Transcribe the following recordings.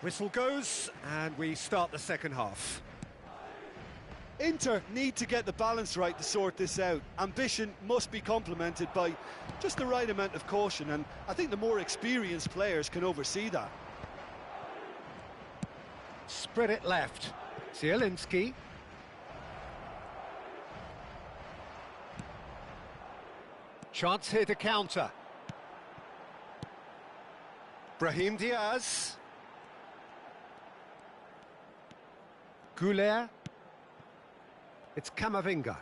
Whistle goes, and we start the second half. Inter need to get the balance right to sort this out. Ambition must be complemented by just the right amount of caution, and I think the more experienced players can oversee that. Spread it left. Zielinski. Chance here to counter. Brahim Diaz. Goulet. It's Camavinga.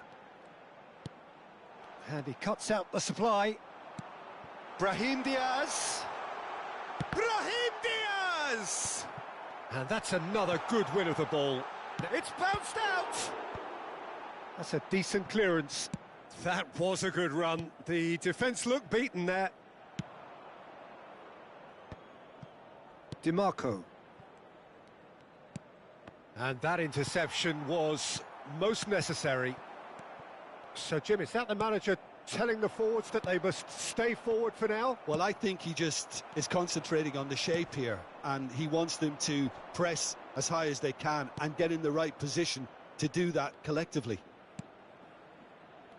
And he cuts out the supply. Brahim Diaz. Brahim Diaz! And that's another good win of the ball. It's bounced out! That's a decent clearance. That was a good run. The defence looked beaten there. DiMarco. And that interception was most necessary. So, Jim, is that the manager telling the forwards that they must stay forward for now? Well, I think he just is concentrating on the shape here, and he wants them to press as high as they can and get in the right position to do that collectively.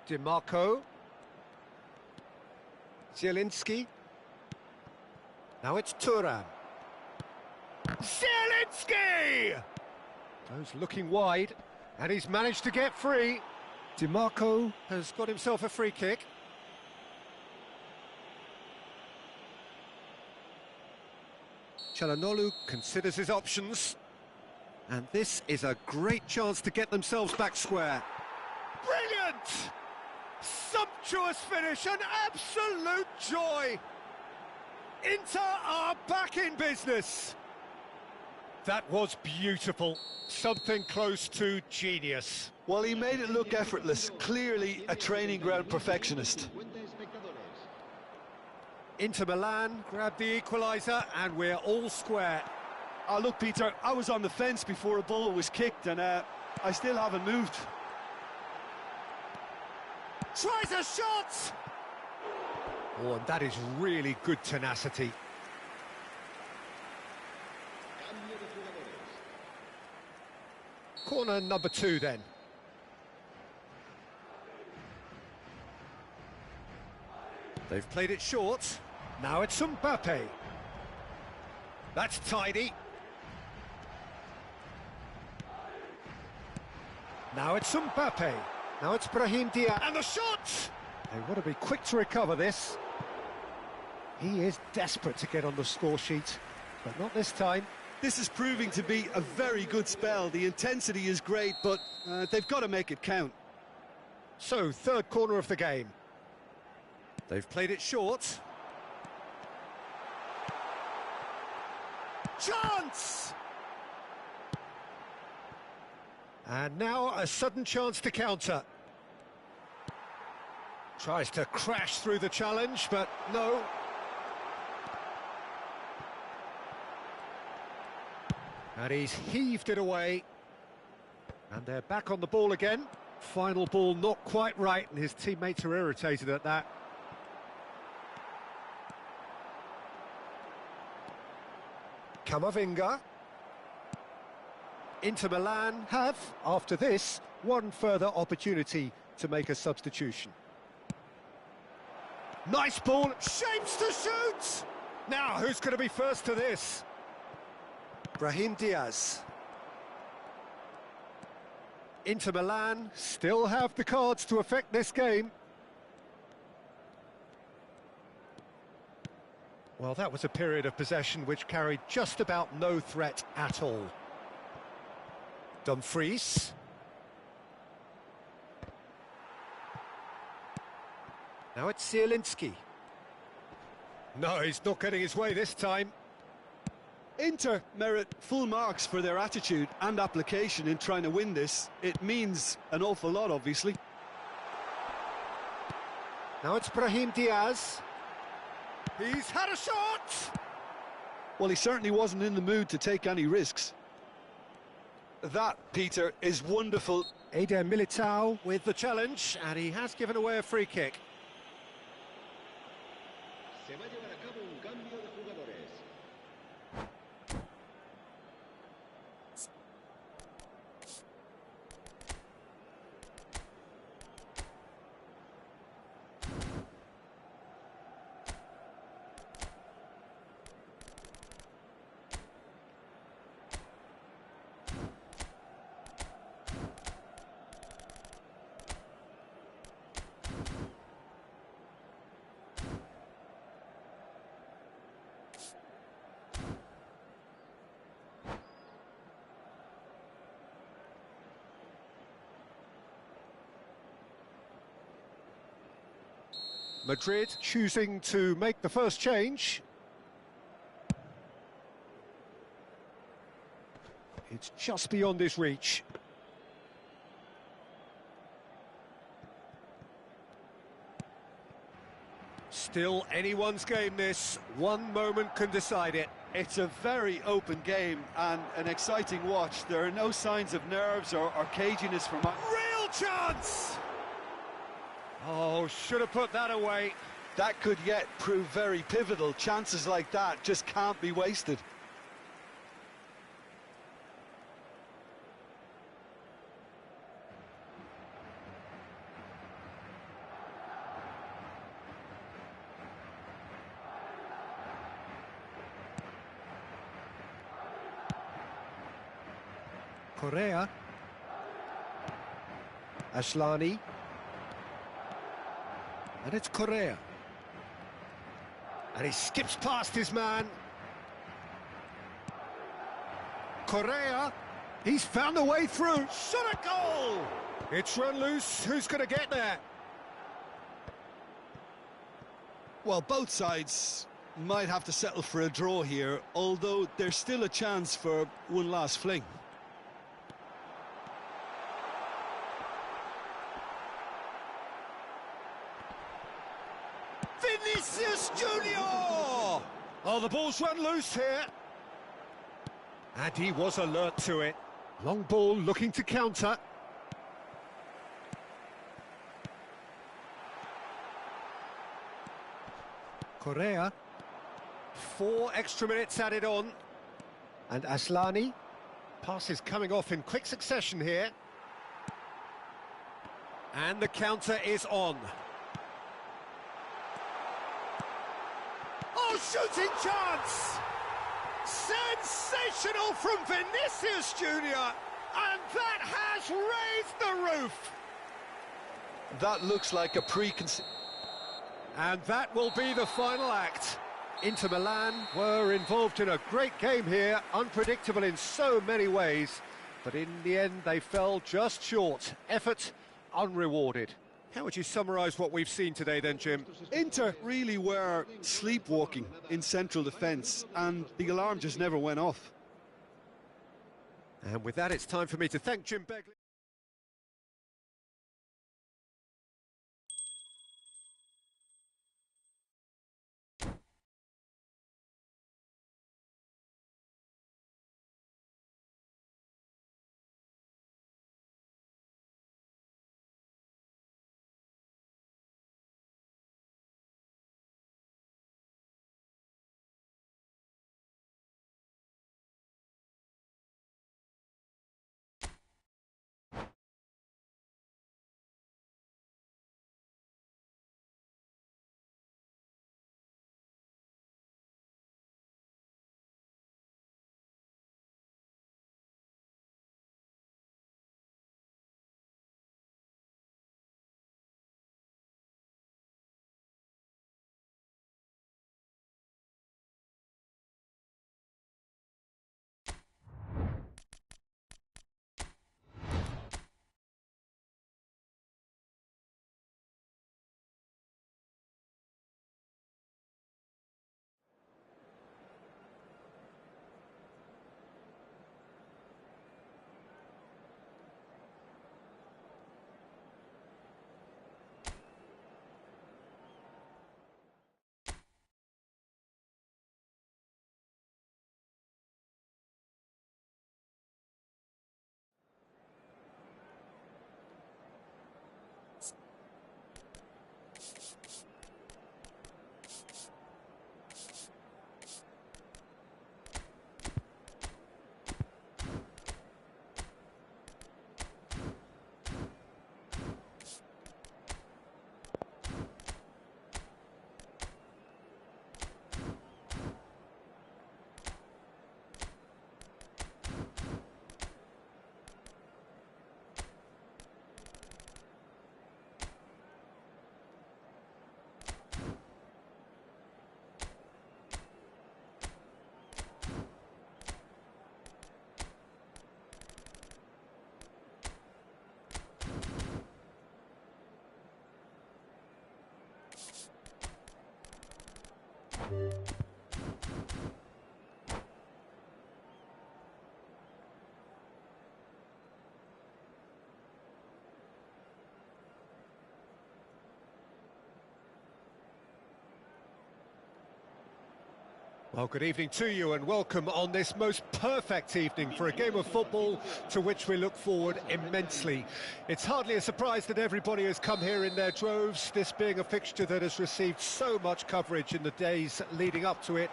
DiMarco. Zielinski. Now it's Thuram. Zielinski! Goes looking wide, and he's managed to get free. DiMarco has got himself a free kick. Çalhanoğlu considers his options. And this is a great chance to get themselves back square. Brilliant! Sumptuous finish, an absolute joy! Inter are back in business. That was beautiful. Something close to genius. Well, he made it look effortless. Clearly a training ground perfectionist. Inter Milan grabbed the equaliser, and we're all square. Oh, look, Peter, I was on the fence before a ball was kicked, and I still haven't moved. Tries a shot! Oh, and that is really good tenacity. Corner number 2 then. They've played it short. Now it's Mbappe. That's tidy. Now it's Mbappe. Now it's Brahim Diaz. And the shot! They want to be quick to recover this. He is desperate to get on the score sheet, but not this time. This is proving to be a very good spell. The intensity is great, but they've got to make it count. So, third corner of the game. They've played it short. Chance! And now a sudden chance to counter. Tries to crash through the challenge, but no. And he's heaved it away. And they're back on the ball again. Final ball not quite right, and his teammates are irritated at that. Camavinga. Inter Milan have, after this, one further opportunity to make a substitution. Nice ball, shapes to shoot! Now, who's going to be first to this? Brahim Diaz. Inter Milan still have the cards to affect this game. Well, that was a period of possession which carried just about no threat at all. Dumfries. Now it's Zielinski. No, he's not getting his way this time. Inter merit full marks for their attitude and application in trying to win this. It means an awful lot, obviously. Now it's Brahim Diaz. He's had a shot! Well, he certainly wasn't in the mood to take any risks. That, Peter, is wonderful. Eder Militao with the challenge, and he has given away a free kick. Madrid choosing to make the first change. It's just beyond his reach. Still anyone's game this. One moment can decide it. It's a very open game and an exciting watch. There are no signs of nerves or caginess from... Real chance! Oh, should have put that away. That could yet prove very pivotal. Chances like that just can't be wasted. Correa. Asllani. And it's Correa. And he skips past his man. Correa. He's found a way through. Shot a goal! It's run loose. Who's going to get there? Well, both sides might have to settle for a draw here, although there's still a chance for one last fling. Vinicius Junior! Oh, the ball's run loose here. And he was alert to it. Long ball looking to counter. Correa. 4 extra minutes added on. And Asllani. Passes coming off in quick succession here. And the counter is on. Oh, shooting chance! Sensational from Vinicius Junior, and that has raised the roof. That looks like a preconceived... And that will be the final act. Inter Milan were involved in a great game here, unpredictable in so many ways, but in the end they fell just short. Effort unrewarded. How would you summarise what we've seen today then, Jim? Inter really were sleepwalking in central defence, and the alarm just never went off. And with that, it's time for me to thank Jim Begley. Well, good evening to you and welcome on this most perfect evening for a game of football to which we look forward immensely. It's hardly a surprise that everybody has come here in their droves, this being a fixture that has received so much coverage in the days leading up to it.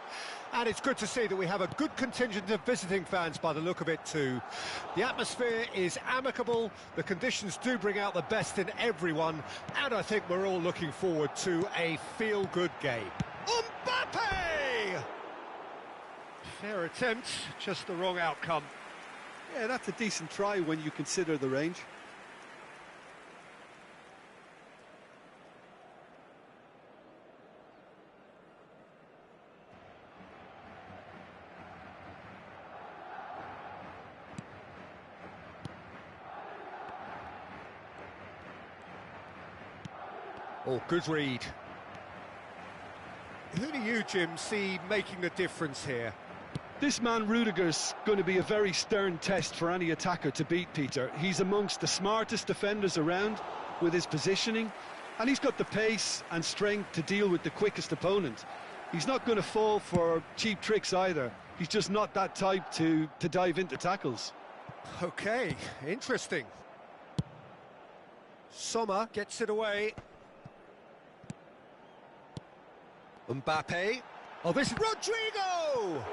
And it's good to see that we have a good contingent of visiting fans by the look of it too. The atmosphere is amicable, the conditions do bring out the best in everyone, and I think we're all looking forward to a feel-good game. Mbappe! Fair attempt, just the wrong outcome. Yeah, that's a decent try when you consider the range. Oh, good read. Who do you, Jim, see making the difference here? This man Rudiger's going to be a very stern test for any attacker to beat, Peter. He's amongst the smartest defenders around with his positioning, and he's got the pace and strength to deal with the quickest opponent. He's not going to fall for cheap tricks either. He's just not that type to dive into tackles. Okay, interesting. Sommer gets it away. Mbappe. Oh, this is Rodrigo!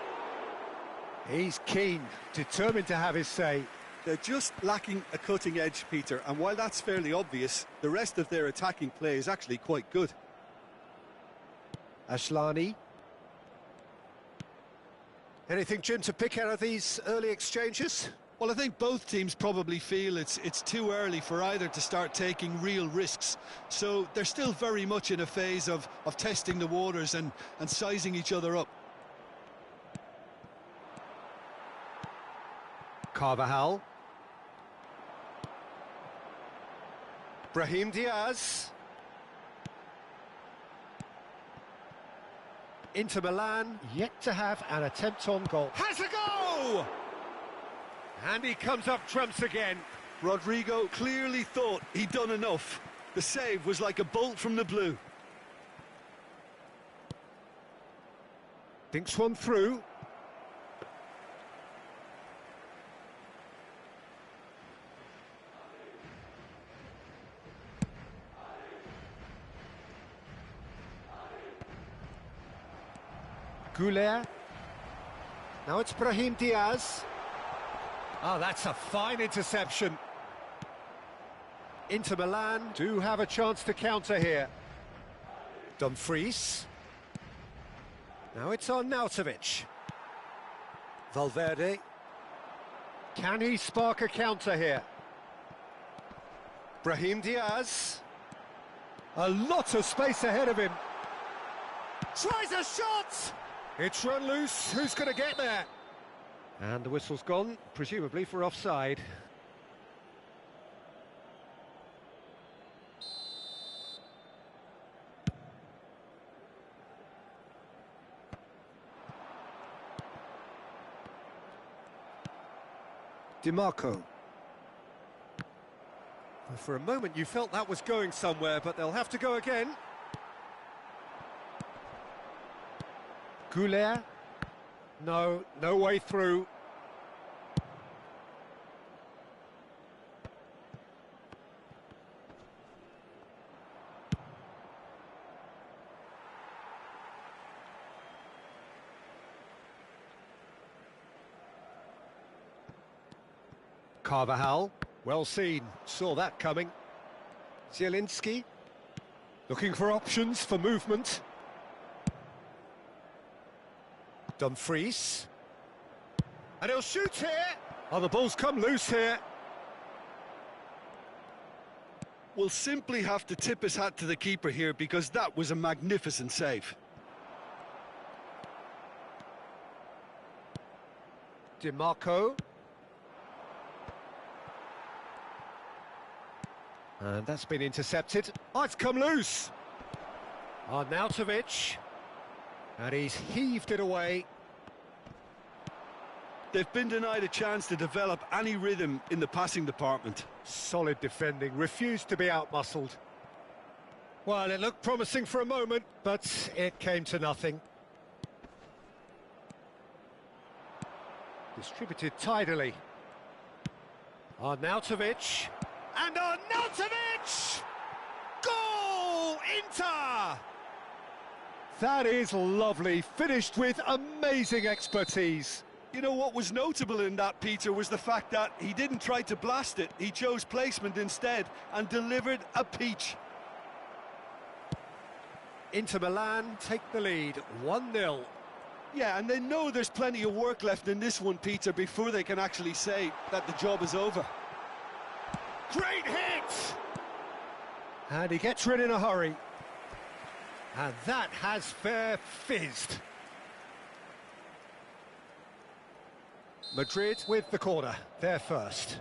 He's keen, determined to have his say. They're just lacking a cutting edge, Peter, and while that's fairly obvious, the rest of their attacking play is actually quite good. Ashlani. Anything, Jim, to pick out of these early exchanges? Well, I think both teams probably feel it's too early for either to start taking real risks. So they're still very much in a phase of testing the waters and sizing each other up. Carvajal. Brahim Diaz. Inter Milan yet to have an attempt on goal. Has a go! And he comes up trumps again. Rodrigo clearly thought he'd done enough. The save was like a bolt from the blue. Thinks one through. Goulet. Now it's Brahim Diaz. Oh, that's a fine interception. Inter Milan do have a chance to counter here. Dumfries. Now it's on Nautovic. Valverde. Can he spark a counter here? Brahim Diaz. A lot of space ahead of him. Tries a shot! It's run loose. Who's going to get there? And the whistle's gone, presumably for offside. DiMarco. For a moment you felt that was going somewhere, but they'll have to go again. Goulet. No way through. Carvajal, well seen, saw that coming. Zielinski, looking for options for movement. Dumfries. And he'll shoot here. Oh, the ball's come loose here. Will simply have to tip his hat to the keeper here because that was a magnificent save. DiMarco. And that's been intercepted. Oh, it's come loose. Arnautovic. And he's heaved it away. They've been denied a chance to develop any rhythm in the passing department. Solid defending, refused to be outmuscled. Well, it looked promising for a moment, but it came to nothing. Distributed tidily. Arnautovic. And Arnautovic! Goal! Inter! That is lovely, finished with amazing expertise. You know what was notable in that, Peter, was the fact that he didn't try to blast it. He chose placement instead and delivered a peach. Inter Milan take the lead, 1-0. Yeah, and they know there's plenty of work left in this one, Peter, before they can actually say that the job is over. Great hit! And he gets rid in a hurry. And that has fair fizzed. Madrid with the corner, they're first.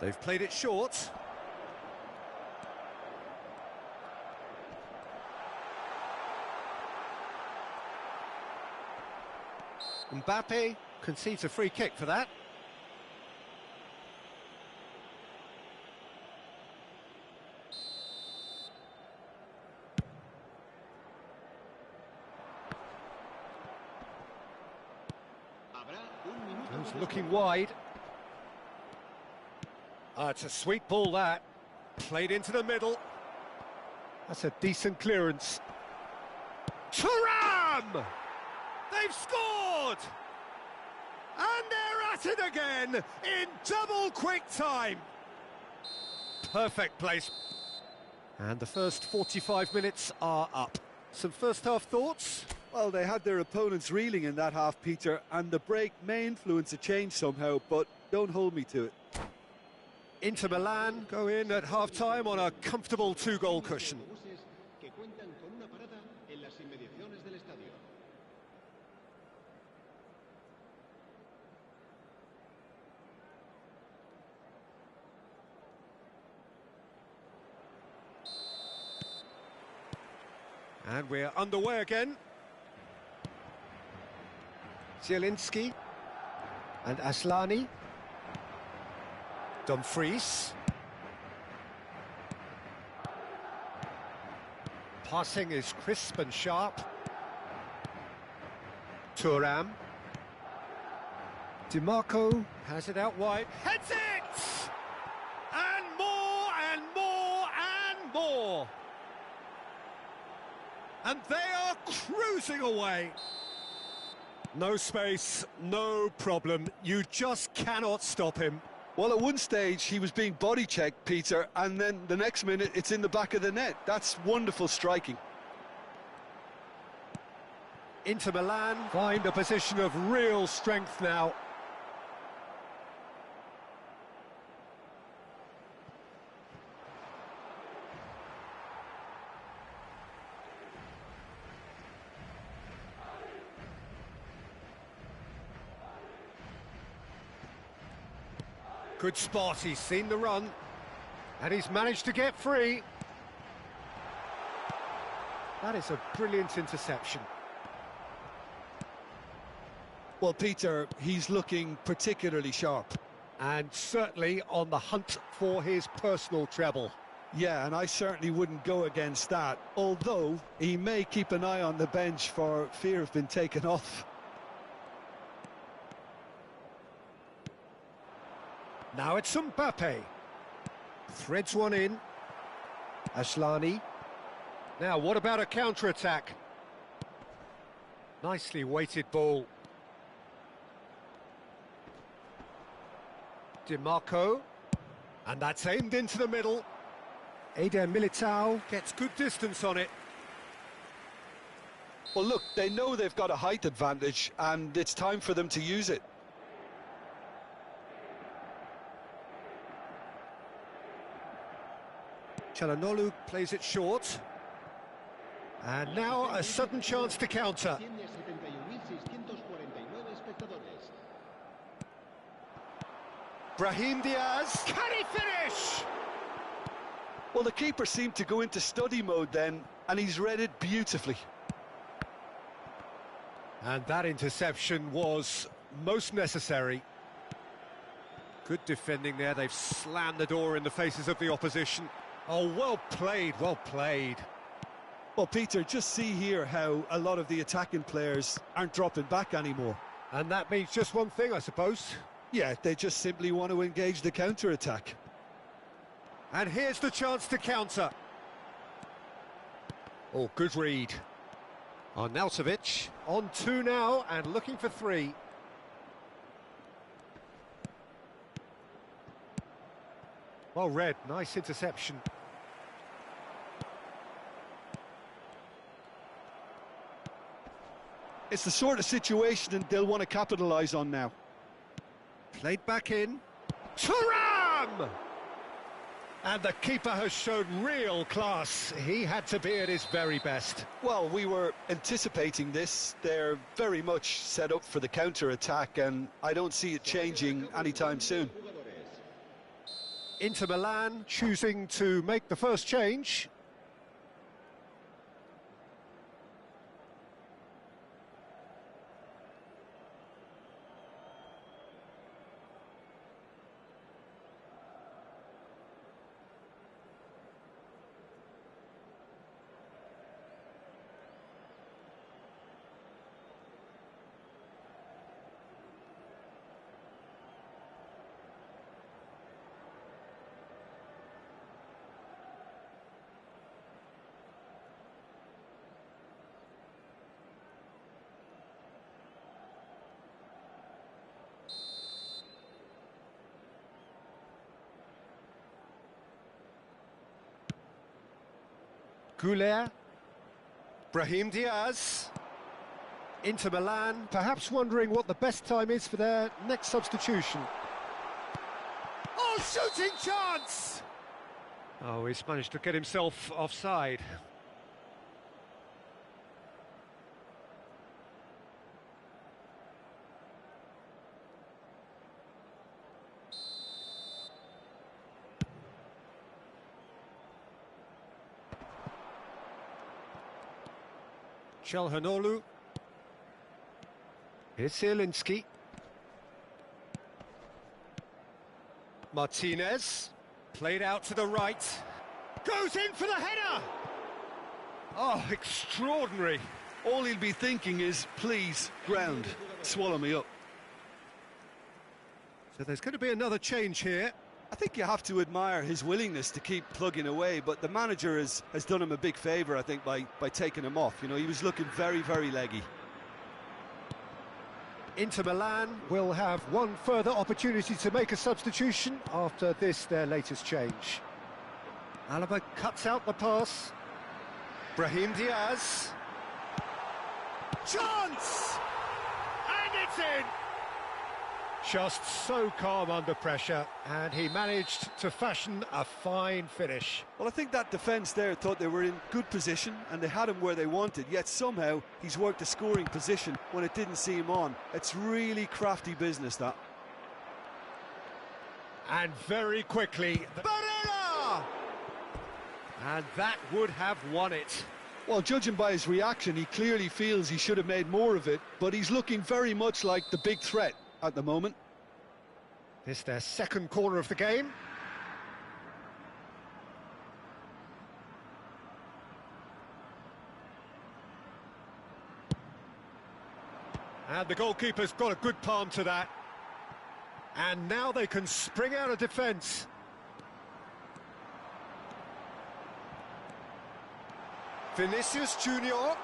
They've played it short. Mbappe concedes a free kick for that. Goes looking wide. It's a sweet ball that. Played into the middle. That's a decent clearance. Thuram! They've scored! And they're at it again in double quick time. Perfect place. And the first 45 minutes are up. Some first half thoughts? Well, they had their opponents reeling in that half, Peter, and the break may influence a change somehow, but don't hold me to it. Inter Milan go in at half-time on a comfortable two-goal cushion. And we're underway again. Zielinski and Aslani. Dumfries. Passing is crisp and sharp. Thuram. DiMarco has it out wide. Heads it! And more and more and more. And they are cruising away. No space, no problem. You just cannot stop him. Well, at one stage, he was being body-checked, Peter, and then the next minute, it's in the back of the net. That's wonderful striking. Inter Milan find a position of real strength now. Good spot, he's seen the run, and he's managed to get free. That is a brilliant interception. Well, Peter, he's looking particularly sharp. And certainly on the hunt for his personal treble. Yeah, and I certainly wouldn't go against that, although he may keep an eye on the bench for fear of being taken off. Now it's Mbappe. Threads one in. Aslani. Now, what about a counter-attack? Nicely weighted ball. DiMarco. And that's aimed into the middle. Eder Militao gets good distance on it. Well, look, they know they've got a height advantage, and it's time for them to use it. Çalhanoğlu plays it short. And now a sudden chance to counter. Brahim Diaz, can he finish? Well, the keeper seemed to go into study mode then, and he's read it beautifully. And that interception was most necessary. Good defending there. They've slammed the door in the faces of the opposition. Oh, well played, well played. Well, Peter, just see here how a lot of the attacking players aren't dropping back anymore. And that means just one thing, I suppose. Yeah, they just simply want to engage the counter-attack. And here's the chance to counter. Oh, good read. Arnautovic on 2 now and looking for 3. Well read, nice interception. It's the sort of situation they'll want to capitalise on now. Played back in. Thuram! And the keeper has shown real class. He had to be at his very best. Well, we were anticipating this. They're very much set up for the counter-attack, and I don't see it changing anytime soon. Inter Milan choosing to make the first change. Goulet, Brahim Diaz, Inter Milan, perhaps wondering what the best time is for their next substitution. Oh, shooting chance! Oh, he's managed to get himself offside. Chelhanoglu. Here's Zielinski. Martinez. Played out to the right. Goes in for the header! Oh, extraordinary. All he'll be thinking is, please, ground, swallow me up. So there's going to be another change here. I think you have to admire his willingness to keep plugging away, but the manager has done him a big favour, I think, by taking him off. You know, he was looking very, very leggy. Inter Milan will have one further opportunity to make a substitution after this, their latest change. Alaba cuts out the pass. Brahim Diaz. Chance! And it's in! Just so calm under pressure, and he managed to fashion a fine finish. Well, I think that defence there thought they were in good position and they had him where they wanted, yet somehow he's worked a scoring position when it didn't see him on. It's really crafty business, that. And very quickly, Barella! And that would have won it. Well, judging by his reaction, he clearly feels he should have made more of it, but he's looking very much like the big threat at the moment. This their second corner of the game. And the goalkeeper's got a good palm to that. And now they can spring out of defence. Vinicius Junior.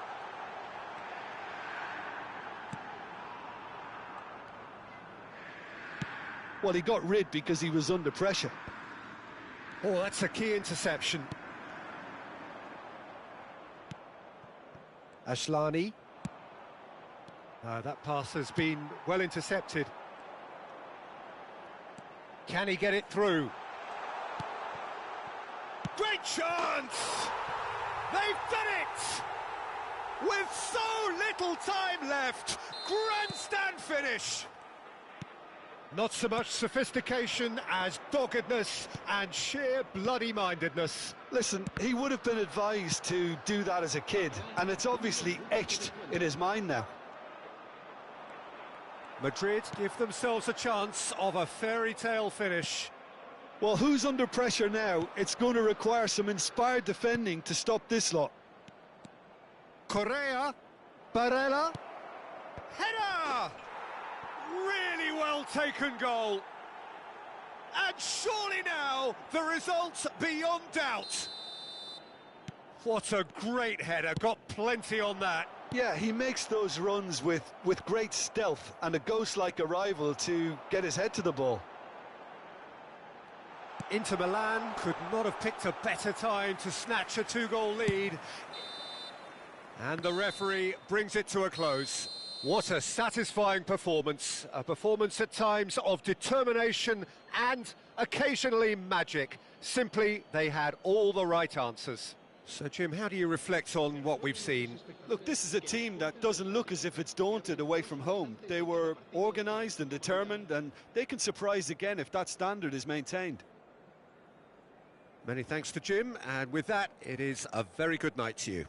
Well, he got rid because he was under pressure. Oh, that's a key interception. Ashlani. That pass has been well intercepted. Can he get it through? Great chance! They've done it! With so little time left! Grandstand finish! Not so much sophistication as doggedness and sheer bloody-mindedness. Listen, he would have been advised to do that as a kid, and it's obviously etched in his mind now. Madrid give themselves a chance of a fairy tale finish. Well, who's under pressure now? It's going to require some inspired defending to stop this lot. Correa, Barella, header! Really well taken goal. And surely now, the result beyond doubt. What a great header, got plenty on that. Yeah, he makes those runs with great stealth and a ghost-like arrival to get his head to the ball. Inter Milan could not have picked a better time to snatch a two-goal lead. And the referee brings it to a close. What a satisfying performance. A performance at times of determination and occasionally magic. Simply, they had all the right answers. So, Jim, how do you reflect on what we've seen? Look, this is a team that doesn't look as if it's daunted away from home. They were organised and determined, and they can surprise again if that standard is maintained. Many thanks to Jim, and with that, it is a very good night to you.